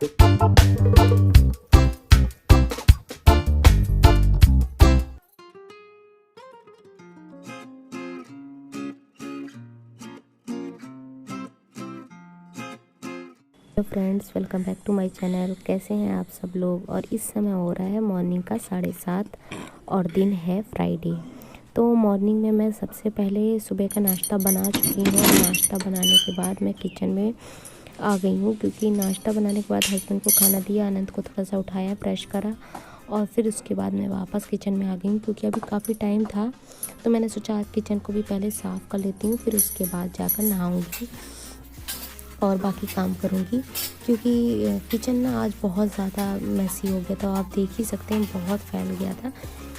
Hello friends, welcome back to my channel. कैसे हैं आप सब लोग। और इस समय हो रहा है मॉर्निंग का 7:30 और दिन है फ्राइडे। तो मॉर्निंग में मैं सबसे पहले सुबह का नाश्ता बना चुकी हूँ और नाश्ता बनाने के बाद मैं किचन में आ गई हूँ, क्योंकि नाश्ता बनाने के बाद हस्बैंड को खाना दिया, आनंद को थोड़ा सा उठाया, फ्रेश करा और फिर उसके बाद मैं वापस किचन में आ गई हूँ, क्योंकि अभी काफ़ी टाइम था। तो मैंने सोचा आज किचन को भी पहले साफ़ कर लेती हूँ, फिर उसके बाद जाकर नहाऊँगी और बाकी काम करूँगी, क्योंकि किचन ना आज बहुत ज़्यादा मैसी हो गया था। आप देख ही सकते हैं, बहुत फैल गया था,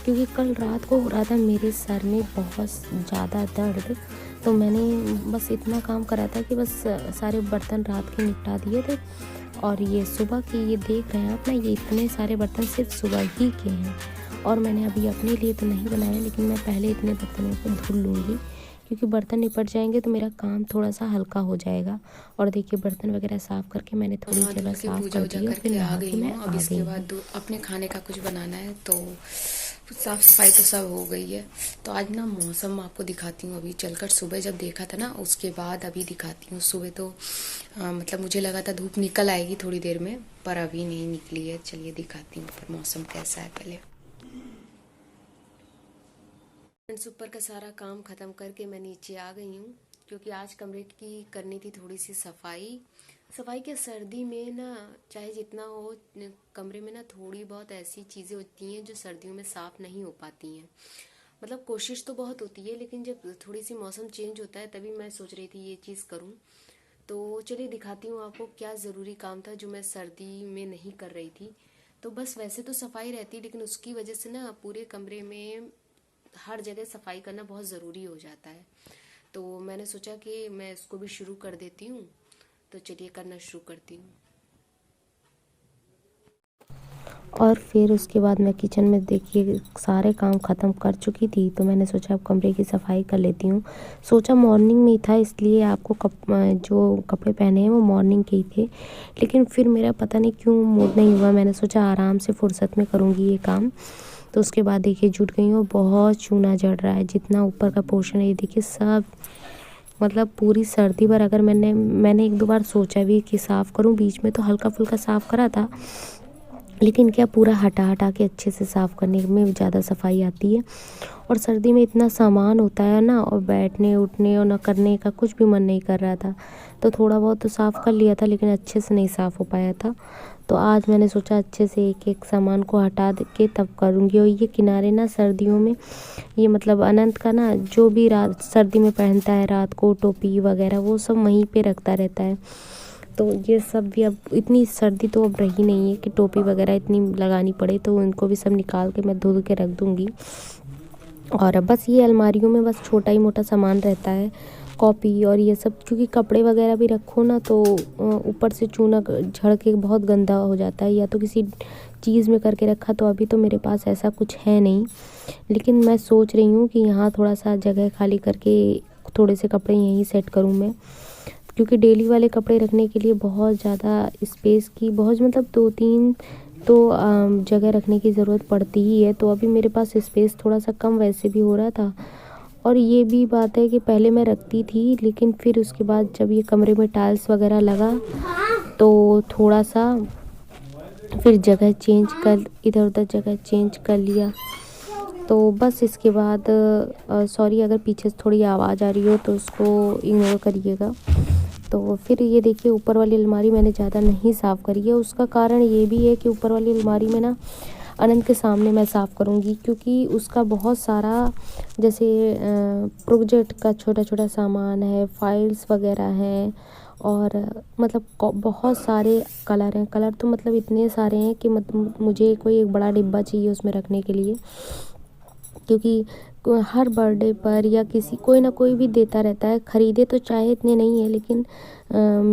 क्योंकि कल रात को हो रहा था मेरे सर में बहुत ज़्यादा दर्द। तो मैंने बस इतना काम करा था कि बस सारे बर्तन रात के निपटा दिए थे। और ये सुबह की ये देख रहे हैं आप ना, ये इतने सारे बर्तन सिर्फ सुबह ही के हैं। और मैंने अभी अपने लिए तो नहीं बनाया, लेकिन मैं पहले इतने बर्तनों को धुल लूँगी, क्योंकि बर्तन निपट जाएंगे तो मेरा काम थोड़ा सा हल्का हो जाएगा। और देखिए बर्तन वगैरह साफ़ करके मैंने थोड़ी नहा जगह धुल के साफ़ पूजा कर वूजा दी और फिर करके आ नहा के गई मैं हूँ। अब आ इसके गई बाद हूँ। अपने खाने का कुछ बनाना है, तो साफ सफाई तो सब हो गई है। तो आज ना मौसम आपको दिखाती हूँ। अभी चलकर सुबह जब देखा था ना, उसके बाद अभी दिखाती हूँ। सुबह तो मतलब मुझे लगा था धूप निकल आएगी थोड़ी देर में, पर अभी नहीं निकली है। चलिए दिखाती हूँ पर मौसम कैसा है पहले। फ्रेंड्स, ऊपर का सारा काम ख़त्म करके मैं नीचे आ गई हूँ, क्योंकि आज कमरे की करनी थी थोड़ी सी सफाई। सफाई के सर्दी में ना, चाहे जितना हो, कमरे में ना थोड़ी बहुत ऐसी चीज़ें होती हैं जो सर्दियों में साफ़ नहीं हो पाती हैं। मतलब कोशिश तो बहुत होती है, लेकिन जब थोड़ी सी मौसम चेंज होता है तभी मैं सोच रही थी ये चीज़ करूँ। तो चलिए दिखाती हूँ आपको क्या ज़रूरी काम था जो मैं सर्दी में नहीं कर रही थी। तो बस वैसे तो सफाई रहती, लेकिन उसकी वजह से ना पूरे कमरे में हर जगह सफाई करना बहुत ज़रूरी हो जाता है। तो मैंने सोचा कि मैं इसको भी शुरू कर देती हूँ। तो चलिए करना शुरू करती हूँ। और फिर उसके बाद मैं किचन में देखिए सारे काम ख़त्म कर चुकी थी। तो मैंने सोचा अब कमरे की सफाई कर लेती हूँ। सोचा मॉर्निंग में ही था, इसलिए आपको जो कपड़े पहने हैं वो मॉर्निंग के ही थे, लेकिन फिर मेरा पता नहीं क्यों मूड नहीं हुआ। मैंने सोचा आराम से फुर्सत में करूँगी ये काम। तो उसके बाद देखिए जुट गई हूँ, बहुत चूना जड़ रहा है। जितना ऊपर का पोर्शन है ये देखिए सब, मतलब पूरी सर्दी भर अगर मैंने एक दो बार सोचा भी कि साफ़ करूँ, बीच में तो हल्का फुल्का साफ़ करा था, लेकिन क्या पूरा हटा हटा के अच्छे से साफ़ करने में ज़्यादा सफाई आती है। और सर्दी में इतना सामान होता है ना, और बैठने उठने और न करने का कुछ भी मन नहीं कर रहा था। तो थोड़ा बहुत तो साफ़ कर लिया था, लेकिन अच्छे से नहीं साफ़ हो पाया था। तो आज मैंने सोचा अच्छे से एक एक सामान को हटा के तब करूँगी। और ये किनारे ना सर्दियों में, ये मतलब अनंत का ना, जो भी रात सर्दी में पहनता है रात को टोपी वगैरह, वो सब वहीं पे रखता रहता है। तो ये सब भी, अब इतनी सर्दी तो अब रही नहीं है कि टोपी वगैरह इतनी लगानी पड़े, तो उनको भी सब निकाल के मैं धुल के रख दूँगी। और बस ये अलमारियों में बस छोटा ही मोटा सामान रहता है, कॉपी और ये सब, क्योंकि कपड़े वगैरह भी रखो ना तो ऊपर से चूना झड़ के बहुत गंदा हो जाता है। या तो किसी चीज़ में करके रखा, तो अभी तो मेरे पास ऐसा कुछ है नहीं, लेकिन मैं सोच रही हूँ कि यहाँ थोड़ा सा जगह खाली करके थोड़े से कपड़े यहीं सेट करूँ मैं, क्योंकि डेली वाले कपड़े रखने के लिए बहुत ज़्यादा स्पेस की, बहुत मतलब 2-3 तो जगह रखने की ज़रूरत पड़ती ही है। तो अभी मेरे पास स्पेस थोड़ा सा कम वैसे भी हो रहा था। और ये भी बात है कि पहले मैं रखती थी, लेकिन फिर उसके बाद जब ये कमरे में टाइल्स वगैरह लगा, तो थोड़ा सा फिर जगह चेंज कर, इधर उधर जगह चेंज कर लिया। तो बस इसके बाद सॉरी अगर पीछे से थोड़ी आवाज़ आ रही हो तो उसको इग्नोर करिएगा। तो फिर ये देखिए ऊपर वाली अलमारी मैंने ज़्यादा नहीं साफ़ करी है। उसका कारण ये भी है कि ऊपर वाली अलमारी में ना अनंत के सामने मैं साफ़ करूँगी, क्योंकि उसका बहुत सारा जैसे प्रोजेक्ट का छोटा छोटा सामान है, फाइल्स वगैरह हैं, और मतलब बहुत सारे कलर हैं। कलर तो मतलब इतने सारे हैं कि मुझे कोई एक बड़ा डिब्बा चाहिए उसमें रखने के लिए, क्योंकि हर बर्थडे पर या किसी कोई ना कोई भी देता रहता है। ख़रीदे तो चाहे इतने नहीं है, लेकिन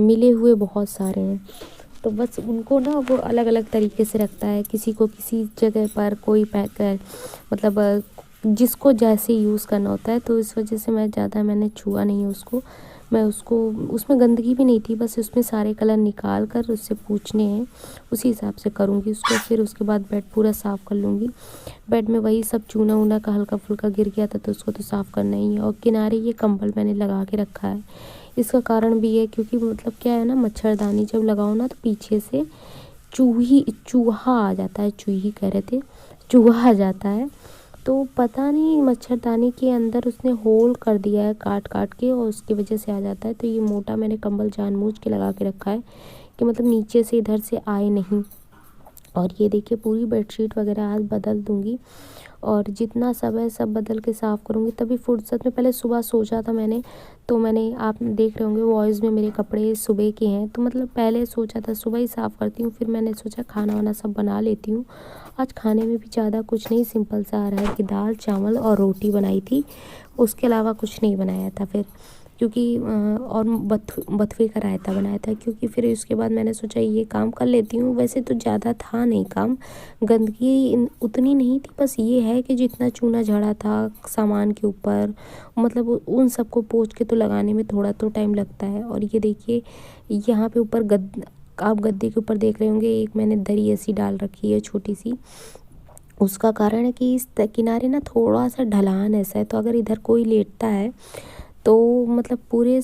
मिले हुए बहुत सारे हैं। तो बस उनको ना वो अलग अलग तरीके से रखता है, किसी को किसी जगह पर, कोई पैक है मतलब जिसको जैसे यूज़ करना होता है, तो इस वजह से मैंने छुआ नहीं उसको। मैं उसको उसमें गंदगी भी नहीं थी, बस उसमें सारे कलर निकाल कर उससे पूछने हैं, उसी हिसाब से करूँगी उसको। फिर उसके बाद बेड पूरा साफ़ कर लूँगी। बेड में वही सब चूना वूना का हल्का फुल्का गिर गया था, तो उसको तो साफ़ करना ही है। और किनारे ये कंबल मैंने लगा के रखा है, इसका कारण भी है क्योंकि मतलब क्या है ना, मच्छरदानी जब लगाओ ना तो पीछे से चूहा आ जाता है, चूही कह रहे थे, चूहा आ जाता है। तो पता नहीं मच्छरदानी के अंदर उसने होल कर दिया है काट काट के, और उसकी वजह से आ जाता है। तो ये मोटा मैंने कंबल जानबूझ के लगा के रखा है कि मतलब नीचे से इधर से आए नहीं। और ये देखिए पूरी बेडशीट वगैरह आज बदल दूँगी, और जितना सब है सब बदल के साफ़ करूँगी। तभी फुर्सत में पहले सुबह सोचा था मैंने, तो मैंने आप देख रहे होंगे वॉइस में मेरे कपड़े सुबह के हैं, तो मतलब पहले सोचा था सुबह ही साफ़ करती हूँ। फिर मैंने सोचा खाना वाना सब बना लेती हूँ। आज खाने में भी ज़्यादा कुछ नहीं, सिंपल सा आ रहा है कि दाल चावल और रोटी बनाई थी, उसके अलावा कुछ नहीं बनाया था फिर, क्योंकि और बथुए का रायता बनाया था। क्योंकि फिर उसके बाद मैंने सोचा ये काम कर लेती हूँ। वैसे तो ज़्यादा था नहीं काम, गंदगी उतनी नहीं थी, बस ये है कि जितना चूना झड़ा था सामान के ऊपर, मतलब उन सबको पोंछ के तो लगाने में थोड़ा तो टाइम लगता है। और ये देखिए यहाँ पे ऊपर आप गद्दे के ऊपर देख रहे होंगे, एक मैंने दरी ऐसी डाल रखी है छोटी सी। उसका कारण है कि इस किनारे ना थोड़ा सा ढलान ऐसा है, तो अगर इधर कोई लेटता है तो मतलब पूरे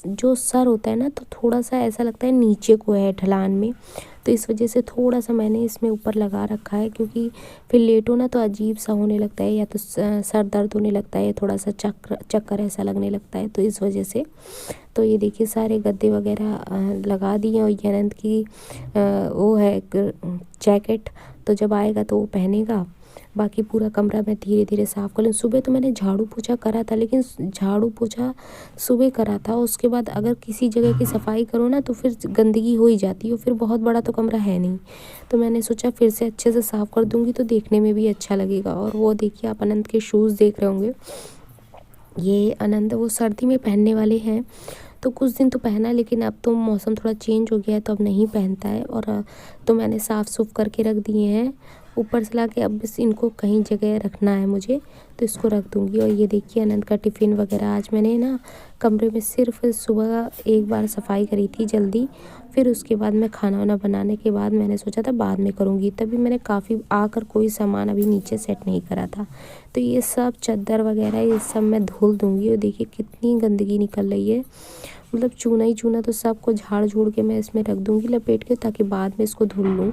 जो सर होता है ना, तो थोड़ा सा ऐसा लगता है नीचे को है ढलान में। तो इस वजह से थोड़ा सा मैंने इसमें ऊपर लगा रखा है, क्योंकि फिर लेटो ना तो अजीब सा होने लगता है, या तो सर दर्द होने लगता है, या थोड़ा सा चक्कर ऐसा लगने लगता है, तो इस वजह से। तो ये देखिए सारे गद्दे वगैरह लगा दिए। और ये अनंत की वो है जैकेट, तो जब आएगा तो वो पहनेगा। बाकी पूरा कमरा मैं धीरे धीरे साफ़ कर लूँ। सुबह तो मैंने झाड़ू पोछा करा था, लेकिन झाड़ू पोछा सुबह करा था, उसके बाद अगर किसी जगह की सफाई करो ना तो फिर गंदगी हो ही जाती है, फिर बहुत बड़ा तो कमरा है नहीं। तो मैंने सोचा फिर से अच्छे से साफ़ कर दूँगी तो देखने में भी अच्छा लगेगा। और वो देखिए आप अनंत के शूज़ देख रहे होंगे, ये अनंत वो सर्दी में पहनने वाले हैं, तो कुछ दिन तो पहना, लेकिन अब तो मौसम थोड़ा चेंज हो गया है तो अब नहीं पहनता है। और तो मैंने साफ़ सुफ करके रख दिए हैं ऊपर से ला के। अब बस इनको कहीं जगह रखना है मुझे, तो इसको रख दूँगी। और ये देखिए अनंत का टिफ़िन वगैरह, आज मैंने ना कमरे में सिर्फ सुबह एक बार सफाई करी थी जल्दी, फिर उसके बाद मैं खाना वाना बनाने के बाद मैंने सोचा था बाद में करूँगी, तभी मैंने काफ़ी आकर कोई सामान अभी नीचे सेट नहीं करा था। तो ये सब चादर वगैरह ये सब मैं धुल दूँगी। और देखिए कितनी गंदगी निकल रही है, मतलब चूना ही चूना। तो सबको झाड़ झूड़ के मैं इसमें रख दूँगी लपेट के, ताकि बाद में इसको धुल लूँ।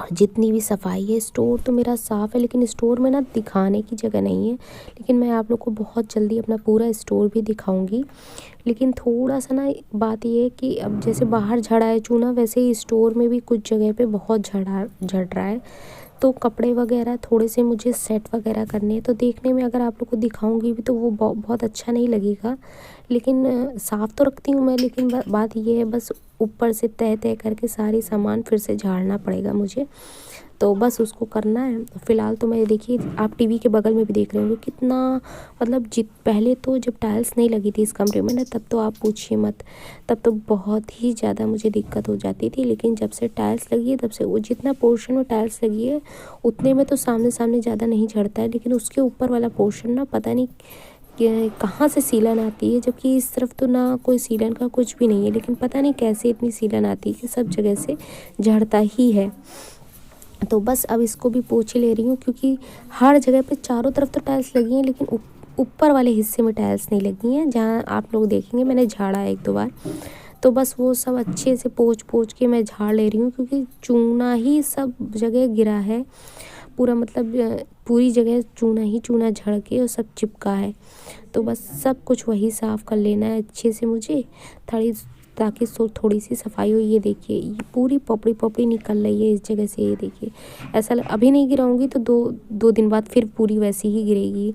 और जितनी भी सफाई है, स्टोर तो मेरा साफ़ है, लेकिन स्टोर में ना दिखाने की जगह नहीं है, लेकिन मैं आप लोग को बहुत जल्दी अपना पूरा स्टोर भी दिखाऊंगी। लेकिन थोड़ा सा ना बात ये है कि अब जैसे बाहर झड़ा है चूना, वैसे ही स्टोर में भी कुछ जगह पे बहुत झड़ रहा है। तो कपड़े वगैरह थोड़े से मुझे सेट वगैरह करने हैं, तो देखने में अगर आप लोग को दिखाऊंगी भी तो वो बहुत अच्छा नहीं लगेगा। लेकिन साफ़ तो रखती हूँ मैं, लेकिन बात ये है बस ऊपर से तह तह करके सारी सामान फिर से झाड़ना पड़ेगा मुझे, तो बस उसको करना है। फ़िलहाल तो मैं देखिए आप टीवी के बगल में भी देख रहे होंगे कितना, मतलब पहले तो जब टाइल्स नहीं लगी थी इस कमरे में ना, तब तो आप पूछिए मत, तब तो बहुत ही ज़्यादा मुझे दिक्कत हो जाती थी। लेकिन जब से टाइल्स लगी है तब से वो जितना पोर्शन में टाइल्स लगी है उतने में तो सामने सामने ज़्यादा नहीं झड़ता है, लेकिन उसके ऊपर वाला पोर्शन ना पता नहीं कि कहाँ से सीलन आती है, जबकि इस तरफ तो ना कोई सीलन का कुछ भी नहीं है, लेकिन पता नहीं कैसे इतनी सीलन आती है कि सब जगह से झड़ता ही है। तो बस अब इसको भी पोंछ ले रही हूँ, क्योंकि हर जगह पे चारों तरफ तो टाइल्स लगी हैं, लेकिन ऊपर वाले हिस्से में टाइल्स नहीं लगी हैं, जहाँ आप लोग देखेंगे मैंने झाड़ा है 1-2 बार। तो बस वो सब अच्छे से पोंछ के मैं झाड़ ले रही हूँ, क्योंकि चूना ही सब जगह गिरा है पूरा, मतलब पूरी जगह चूना ही चूना झड़ के और सब चिपका है। तो बस सब कुछ वही साफ़ कर लेना है अच्छे से मुझे, ताकि थोड़ी सी सफाई हो। ये देखिए ये पूरी पपड़ी निकल रही है इस जगह से, ये देखिए ऐसा अभी नहीं गिराऊंगी तो दो दिन बाद फिर पूरी वैसी ही गिरेगी।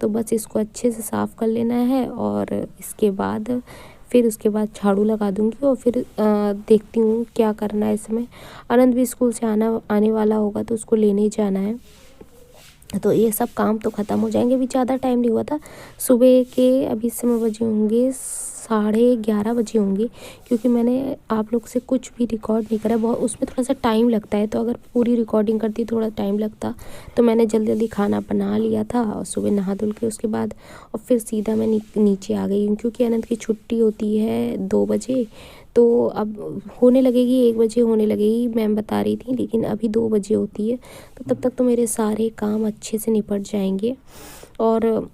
तो बस इसको अच्छे से साफ़ कर लेना है, और इसके बाद फिर उसके बाद झाड़ू लगा दूंगी। और फिर देखती हूँ क्या करना है। इस समय आनंद भी स्कूल से आने वाला होगा, तो उसको लेने जाना है। तो ये सब काम तो ख़त्म हो जाएंगे, अभी ज़्यादा टाइम नहीं हुआ था सुबह के, अभी इस समय बजे होंगे 11:30 बजे होंगे, क्योंकि मैंने आप लोग से कुछ भी रिकॉर्ड नहीं करा। बहुत उसमें थोड़ा सा टाइम लगता है, तो अगर पूरी रिकॉर्डिंग करती थोड़ा टाइम लगता। तो मैंने जल्दी जल्दी खाना बना लिया था और सुबह नहा धुल के उसके बाद और फिर सीधा मैं नीचे आ गई हूँ, क्योंकि अनंत की छुट्टी होती है 2 बजे। तो अब होने लगेगी 1 बजे होने लगेगी, मैम बता रही थी, लेकिन अभी 2 बजे होती है। तो तब तक तो मेरे सारे काम अच्छे से निपट जाएंगे और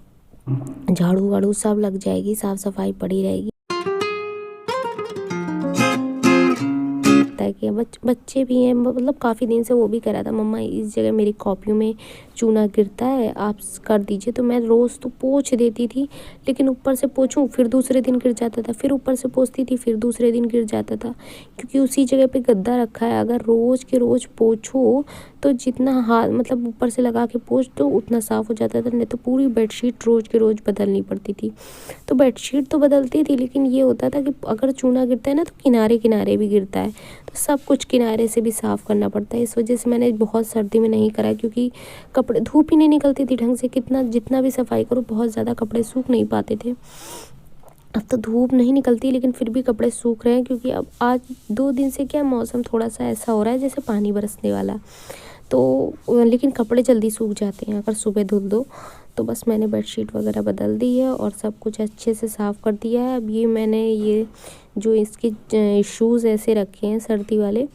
झाड़ू वाड़ू सब लग जाएगी, साफ सफाई पड़ी रहेगी। है कि बच्चे भी हैं, मतलब काफ़ी दिन से वो भी कह रहा था, मम्मा इस जगह मेरी कॉपियों में चूना गिरता है, आप कर दीजिए। तो मैं रोज़ तो पोंछ देती थी, लेकिन ऊपर से पोंछूं फिर दूसरे दिन गिर जाता था, फिर ऊपर से पोंछती थी फिर दूसरे दिन गिर जाता था, क्योंकि उसी जगह पे गद्दा रखा है। अगर रोज़ के रोज़ पोंछो तो जितना हाथ मतलब ऊपर से लगा के पोंछ तो उतना साफ़ हो जाता था, नहीं तो पूरी बेडशीट रोज़ के रोज़ बदलनी पड़ती थी। तो बेडशीट तो बदलती थी, लेकिन ये होता था कि अगर चूना गिरता है ना तो किनारे किनारे भी गिरता है, तो सब कुछ किनारे से भी साफ़ करना पड़ता है। इस वजह से मैंने बहुत सर्दी में नहीं करा, क्योंकि कपड़े धूप ही नहीं निकलती थी ढंग से, कितना जितना भी सफाई करो बहुत ज़्यादा कपड़े सूख नहीं पाते थे। अब तो धूप नहीं निकलती, लेकिन फिर भी कपड़े सूख रहे हैं, क्योंकि अब आज 2 दिन से क्या मौसम थोड़ा सा ऐसा हो रहा है जैसे पानी बरसने वाला। तो लेकिन कपड़े जल्दी सूख जाते हैं अगर सुबह धुल दो। तो बस मैंने बेडशीट वगैरह बदल दी है और सब कुछ अच्छे से साफ़ कर दिया है। अब ये मैंने ये जो इसके शूज़ ऐसे रखे हैं सर्दी वाले,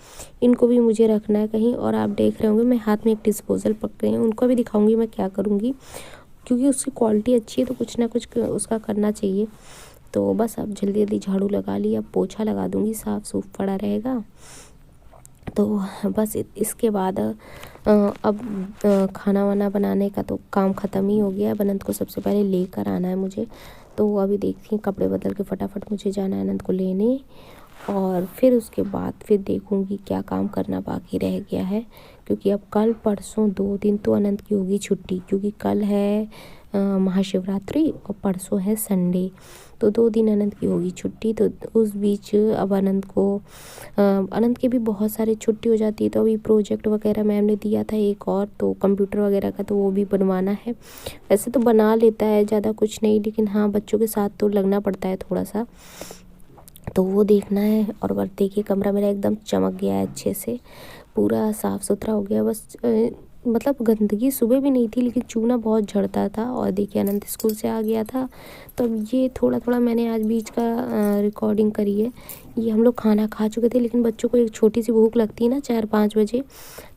इनको भी मुझे रखना है कहीं। और आप देख रहे होंगे मैं हाथ में एक डिस्पोज़ल पकड़े हैं, उनको भी दिखाऊंगी मैं क्या करूँगी, क्योंकि उसकी क्वालिटी अच्छी है तो कुछ ना कुछ उसका करना चाहिए। तो बस अब जल्दी जल्दी झाड़ू लगा ली, अब पोछा लगा दूँगी, साफ़ सूफ पड़ा रहेगा। तो बस इसके बाद अब खाना वाना बनाने का तो काम ख़त्म ही हो गया है। अनंत को सबसे पहले लेकर आना है मुझे, तो अभी देखती हूँ कपड़े बदल के फटाफट मुझे जाना है अनंत को लेने, और फिर उसके बाद फिर देखूँगी क्या काम करना बाकी रह गया है। क्योंकि अब कल परसों 2 दिन तो अनंत की होगी छुट्टी, क्योंकि कल है महाशिवरात्रि और परसों है संडे, तो 2 दिन अनंत की होगी छुट्टी। तो उस बीच अब अनंत के भी बहुत सारी छुट्टी हो जाती है। तो अभी प्रोजेक्ट वगैरह मैम ने दिया था एक और, तो कंप्यूटर वगैरह का तो वो भी बनवाना है। वैसे तो बना लेता है, ज़्यादा कुछ नहीं, लेकिन हाँ बच्चों के साथ तो लगना पड़ता है थोड़ा सा, तो वो देखना है। और बस देखिए कमरा मेरा एकदम चमक गया है, अच्छे से पूरा साफ़ सुथरा हो गया। बस मतलब गंदगी सुबह भी नहीं थी, लेकिन चूना बहुत झड़ता था। और देखिए अनंत स्कूल से आ गया था, तो अब ये थोड़ा थोड़ा मैंने आज बीच का रिकॉर्डिंग करी है। ये हम लोग खाना खा चुके थे, लेकिन बच्चों को एक छोटी सी भूख लगती है ना 4-5 बजे,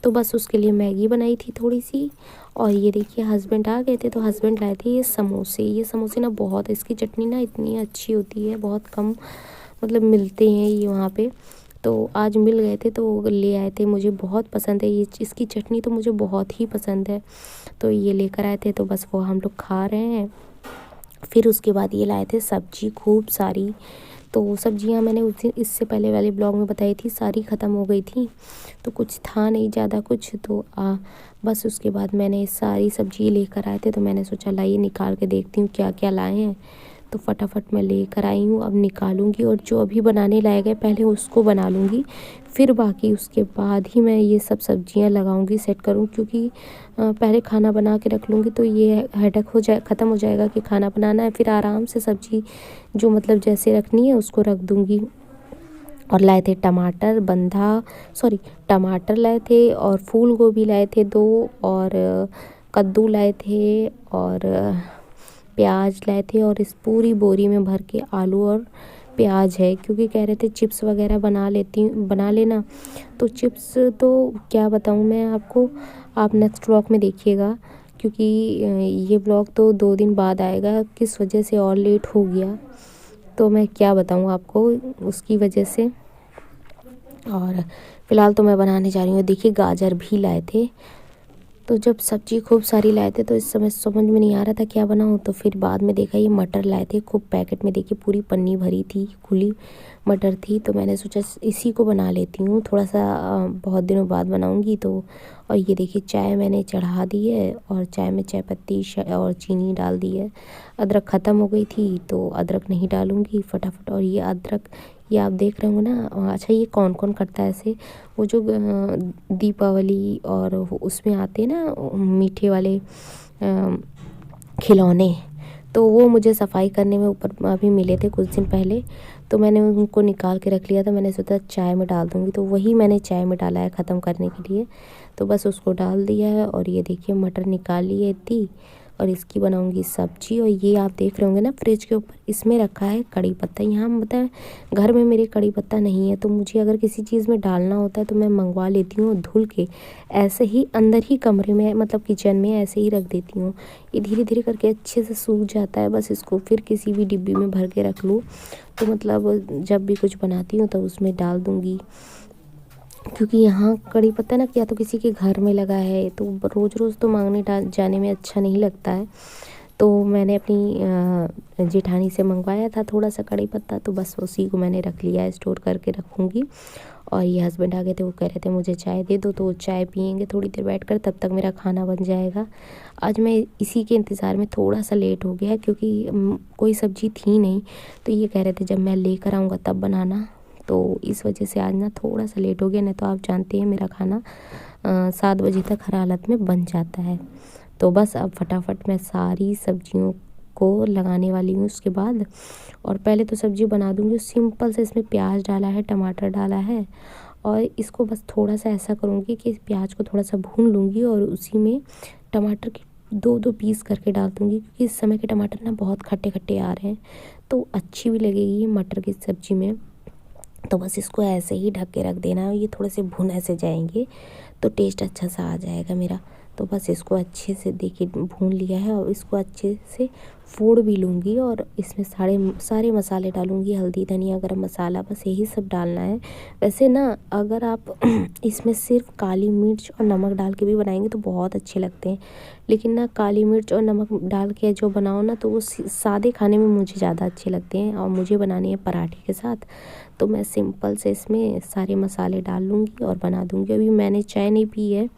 तो बस उसके लिए मैगी बनाई थी थोड़ी सी। और ये देखिए हस्बैंड आ गए थे, तो हस्बैंड लाए थे ये समोसे ना बहुत, इसकी चटनी ना इतनी अच्छी होती है, बहुत कम मतलब मिलते हैं ये वहाँ पे, तो आज मिल गए थे तो ले आए थे। मुझे बहुत पसंद है ये, इसकी चटनी तो मुझे बहुत ही पसंद है, तो ये लेकर आए थे, तो बस वो हम लोग खा रहे हैं। फिर उसके बाद ये लाए थे सब्जी खूब सारी, तो सब्जियां मैंने उस दिन इससे पहले वाले ब्लॉग में बताई थी, सारी ख़त्म हो गई थी, तो कुछ था नहीं ज़्यादा कुछ। तो बस उसके बाद मैंने सारी सब्जी लेकर आए थे, तो मैंने सोचा लाइए निकाल के देखती हूँ क्या क्या लाए हैं। तो फटाफट मैं लेकर आई हूँ, अब निकालूंगी और जो अभी बनाने लायक है पहले उसको बना लूँगी, फिर बाकी उसके बाद ही मैं ये सब सब्जियां लगाऊंगी, सेट करूँ। क्योंकि पहले खाना बना के रख लूँगी तो ये हेडेक ख़त्म हो जाएगा कि खाना बनाना है, फिर आराम से सब्जी जो मतलब जैसे रखनी है उसको रख दूँगी। और लाए थे टमाटर लाए थे, और फूल गोभी लाए थे 2, और कद्दू लाए थे, और प्याज लाए थे, और इस पूरी बोरी में भर के आलू और प्याज है। क्योंकि कह रहे थे चिप्स वगैरह बना लेना, तो चिप्स तो क्या बताऊँ मैं आपको, आप नेक्स्ट व्लॉग में देखिएगा, क्योंकि ये ब्लॉग तो 2 दिन बाद आएगा, किस वजह से और लेट हो गया तो मैं क्या बताऊँ आपको उसकी वजह से। और फ़िलहाल तो मैं बनाने जा रही हूँ। देखिए गाजर भी लाए थे, तो जब सब्जी खूब सारी लाए थे तो इस समय समझ में नहीं आ रहा था क्या बनाऊँ, तो फिर बाद में देखा ये मटर लाए थे खूब पैकेट में, देखिए पूरी पन्नी भरी थी, खुली मटर थी, तो मैंने सोचा इसी को बना लेती हूँ, थोड़ा सा बहुत दिनों बाद बनाऊँगी तो। और ये देखिए चाय मैंने चढ़ा दी है, और चाय में चाय पत्ती और चीनी डाल दी है। अदरक ख़त्म हो गई थी तो अदरक नहीं डालूँगी फटाफट। और ये अदरक ये आप देख रहे होंगे ना, अच्छा ये कौन कौन करता है ऐसे, वो जो दीपावली और उसमें आते हैं ना मीठे वाले खिलौने, तो वो मुझे सफाई करने में ऊपर अभी मिले थे कुछ दिन पहले, तो मैंने उनको निकाल के रख लिया था। मैंने सोचा चाय में डाल दूँगी, तो वही मैंने चाय में डाला है ख़त्म करने के लिए। तो बस उसको डाल दिया है और ये देखिए मटर निकाल ली है इतनी, और इसकी बनाऊंगी सब्जी। और ये आप देख रहे होंगे ना फ्रिज के ऊपर, इसमें रखा है कड़ी पत्ता। यहाँ बताएं घर में मेरे कड़ी पत्ता नहीं है, तो मुझे अगर किसी चीज़ में डालना होता है तो मैं मंगवा लेती हूँ, धुल के ऐसे ही अंदर ही कमरे में मतलब किचन में ऐसे ही रख देती हूँ। ये धीरे धीरे करके अच्छे से सूख जाता है। बस इसको फिर किसी भी डिब्बी में भर के रख लूँ, तो मतलब जब भी कुछ बनाती हूँ तो उसमें डाल दूँगी। क्योंकि यहाँ कड़ी पत्ता ना या तो किसी के घर में लगा है, तो रोज़ रोज़ तो मांगने जाने में अच्छा नहीं लगता है। तो मैंने अपनी जेठानी से मंगवाया था थोड़ा सा कड़ी पत्ता, तो बस उसी को मैंने रख लिया है, स्टोर करके रखूँगी। और ये हस्बैंड आ गए थे, वो कह रहे थे मुझे चाय दे दो, तो वो चाय पियेंगे थोड़ी देर बैठकर, तब तक मेरा खाना बन जाएगा। आज मैं इसी के इंतज़ार में थोड़ा सा लेट हो गया, क्योंकि कोई सब्ज़ी थी नहीं, तो ये कह रहे थे जब मैं लेकर आऊँगा तब बनाना, तो इस वजह से आज ना थोड़ा सा लेट हो गया। नहीं तो आप जानते हैं मेरा खाना 7 बजे तक हर हालत में बन जाता है। तो बस अब फटाफट मैं सारी सब्जियों को लगाने वाली हूँ उसके बाद। और पहले तो सब्ज़ी बना दूँगी सिंपल से, इसमें प्याज डाला है, टमाटर डाला है, और इसको बस थोड़ा सा ऐसा करूँगी कि प्याज को थोड़ा सा भून लूँगी और उसी में टमाटर के 2-2 पीस करके डाल दूँगी, क्योंकि इस समय के टमाटर ना बहुत खट्टे खट्टे आ रहे हैं, तो अच्छी भी लगेगी मटर की सब्ज़ी में। तो बस इसको ऐसे ही ढक के रख देना है, ये थोड़े से भुन ऐसे जाएंगे तो टेस्ट अच्छा सा आ जाएगा मेरा। तो बस इसको अच्छे से देखिए भून लिया है, और इसको अच्छे से फोड़ भी लूँगी, और इसमें सारे मसाले डालूँगी, हल्दी धनिया गरम मसाला, बस यही सब डालना है। वैसे ना अगर आप इसमें सिर्फ काली मिर्च और नमक डाल के भी बनाएंगे तो बहुत अच्छे लगते हैं, लेकिन ना काली मिर्च और नमक डाल के जो बनाओ ना, तो वो सादे खाने में मुझे ज़्यादा अच्छे लगते हैं, और मुझे बनानी है पराठे के साथ। तो मैं सिंपल से इसमें सारे मसाले डाल लूँगी और बना दूँगी। अभी मैंने चाय नहीं पी है,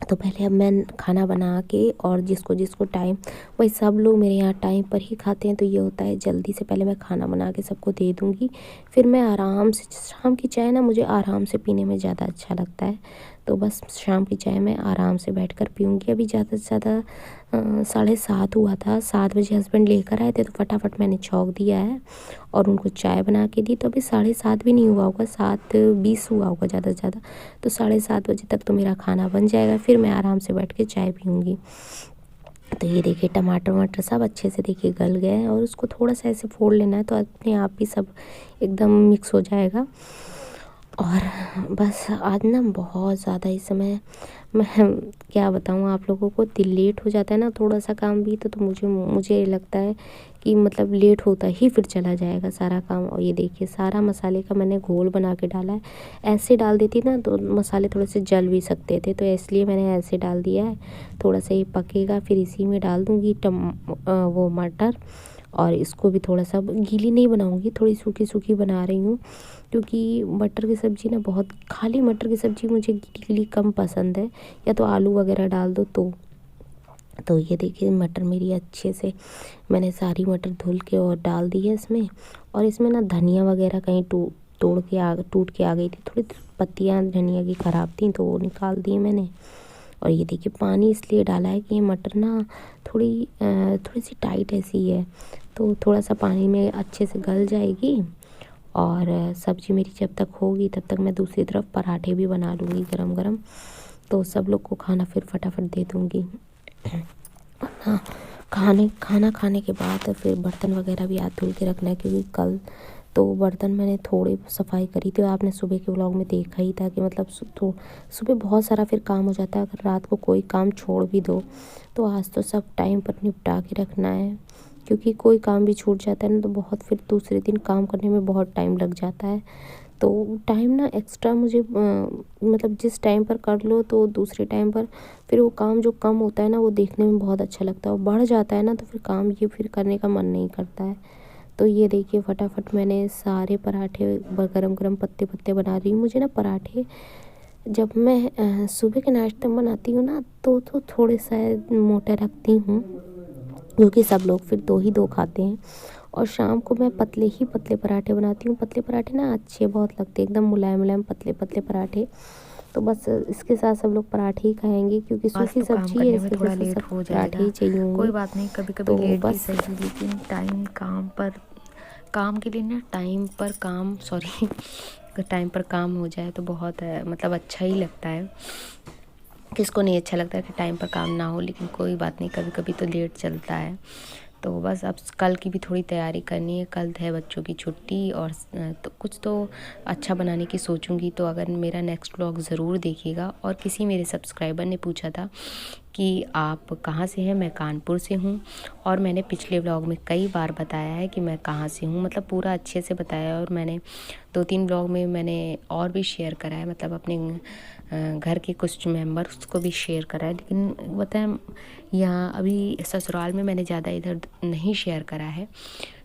तो पहले अब मैं खाना बना के, और जिसको जिसको टाइम, वही सब लोग मेरे यहाँ टाइम पर ही खाते हैं, तो ये होता है जल्दी से पहले मैं खाना बना के सबको दे दूँगी, फिर मैं आराम से, शाम की चाय ना मुझे आराम से पीने में ज़्यादा अच्छा लगता है। तो बस शाम की चाय मैं आराम से बैठकर पीऊँगी। अभी ज़्यादा से ज़्यादा 7:30 हुआ था, 7 बजे हस्बैंड लेकर आए थे, तो फटाफट मैंने छौंक दिया है और उनको चाय बना के दी। तो अभी 7:30 भी नहीं हुआ होगा, 7:20 हुआ होगा ज़्यादा से ज़्यादा, तो 7:30 बजे तक तो मेरा खाना बन जाएगा, फिर मैं आराम से बैठ के चाय पीऊँगी। तो ये देखिए टमाटर वमाटर सब अच्छे से देखिए गल गए हैं, और उसको थोड़ा सा ऐसे फोड़ लेना है, तो अपने आप ही सब एकदम मिक्स हो जाएगा। और बस आज ना बहुत ज़्यादा इस समय मैं क्या बताऊँ आप लोगों को, दिल लेट हो जाता है ना थोड़ा सा काम भी, तो मुझे लगता है कि मतलब लेट होता ही फिर चला जाएगा सारा काम। और ये देखिए सारा मसाले का मैंने घोल बना के डाला है। ऐसे डाल देती ना तो मसाले थोड़े से जल भी सकते थे, तो इसलिए मैंने ऐसे डाल दिया है। थोड़ा सा ये पकेगा, फिर इसी में डाल दूँगी वो मटर, और इसको भी थोड़ा सा गीली नहीं बनाऊँगी, थोड़ी सूखी सूखी बना रही हूँ, क्योंकि मटर की सब्ज़ी ना बहुत, खाली मटर की सब्ज़ी मुझे गीली गीली कम पसंद है, या तो आलू वगैरह डाल दो तो ये देखिए मटर मेरी अच्छे से मैंने सारी मटर धुल के और डाल दी है इसमें। और इसमें ना धनिया वगैरह कहीं टूट के आ गई थी, थोड़ी पत्तियाँ धनिया की ख़राब थी, तो वो निकाल दी मैंने। और ये देखिए पानी इसलिए डाला है कि ये मटर ना थोड़ी सी टाइट ऐसी है, तो थोड़ा सा पानी में अच्छे से गल जाएगी। और सब्ज़ी मेरी जब तक होगी तब तक मैं दूसरी तरफ पराठे भी बना लूँगी गरम गरम, तो सब लोग को खाना फिर फटाफट दे दूँगी। हाँ, खाना खाने के बाद फिर बर्तन वगैरह भी हाथ धुल के रखना है, क्योंकि कल तो बर्तन मैंने थोड़ी सफाई करी थी, आपने सुबह के व्लॉग में देखा ही था कि मतलब सुबह बहुत सारा फिर काम हो जाता है, अगर रात को कोई काम छोड़ भी दो, तो आज तो सब टाइम पर निपटा के रखना है, क्योंकि कोई काम भी छूट जाता है ना तो बहुत फिर दूसरे दिन काम करने में बहुत टाइम लग जाता है। तो टाइम ना एक्स्ट्रा मुझे मतलब जिस टाइम पर कर लो तो दूसरे टाइम पर फिर वो काम जो कम होता है ना वो देखने में बहुत अच्छा लगता है, और बढ़ जाता है ना तो फिर काम ये फिर करने का मन नहीं करता है। तो ये देखिए फटाफट मैंने सारे पराठे गरम गरम पत्ते पत्ते बना रही हूँ। मुझे ना पराठे जब मैं सुबह के नाश्ते में बनाती हूँ ना तो थोड़े सा मोटे रखती हूँ, क्योंकि सब लोग फिर 2 ही 2 खाते हैं। और शाम को मैं पतले ही पतले पराठे बनाती हूँ। पतले पराठे ना अच्छे बहुत लगते हैं, एकदम मुलायम मुलायम पतले पतले पराठे। तो बस इसके साथ सब लोग पराठे ही खाएंगे, क्योंकि आज सूखी तो काम सब्जी है, करने इस में वजह थोड़ा से लेट सब हो पराठे ही जाएगा, चाहिए कोई होंगे। बात नहीं, कभी कभी तो लेट भी बस सही, लेकिन टाइम काम पर काम के लिए ना टाइम पर काम सॉरी अगर टाइम पर काम हो जाए तो बहुत मतलब अच्छा ही लगता है। किसको नहीं अच्छा लगता है कि टाइम पर काम ना हो, लेकिन कोई बात नहीं, कभी कभी तो लेट चलता है। तो बस अब कल की भी थोड़ी तैयारी करनी है, कल है बच्चों की छुट्टी, और तो कुछ तो अच्छा बनाने की सोचूंगी। तो अगर मेरा नेक्स्ट व्लॉग ज़रूर देखिएगा। और किसी मेरे सब्सक्राइबर ने पूछा था कि आप कहाँ से हैं, मैं कानपुर से हूँ। और मैंने पिछले व्लॉग में कई बार बताया है कि मैं कहाँ से हूँ, मतलब पूरा अच्छे से बताया। और मैंने 2-3 व्लॉग में मैंने और भी शेयर करा है, मतलब अपने घर के कुछ मेंबर्स को भी शेयर करा है। लेकिन बताएं यहाँ अभी ससुराल में मैंने ज़्यादा इधर नहीं शेयर करा है,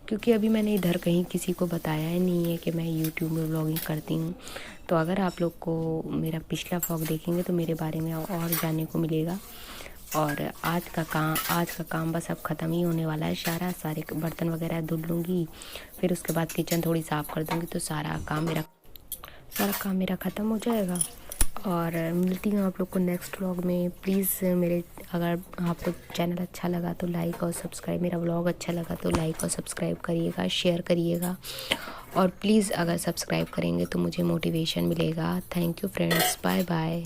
क्योंकि अभी मैंने इधर कहीं किसी को बताया ही नहीं है कि मैं यूट्यूब में व्लॉगिंग करती हूँ। तो अगर आप लोग को मेरा पिछला व्लॉग देखेंगे तो मेरे बारे में और जानने को मिलेगा। और आज का काम बस अब ख़त्म ही होने वाला है। सारे बर्तन वगैरह धुल लूँगी, फिर उसके बाद किचन थोड़ी साफ़ कर दूँगी, तो सारा काम मेरा ख़त्म हो जाएगा। और मिलती हूँ आप लोग को नेक्स्ट व्लॉग में। प्लीज़ अगर आपको चैनल अच्छा लगा तो लाइक और सब्सक्राइब, मेरा व्लॉग अच्छा लगा तो लाइक और सब्सक्राइब करिएगा, शेयर करिएगा। और प्लीज़ अगर सब्सक्राइब करेंगे तो मुझे मोटिवेशन मिलेगा। Thank you friends, bye bye.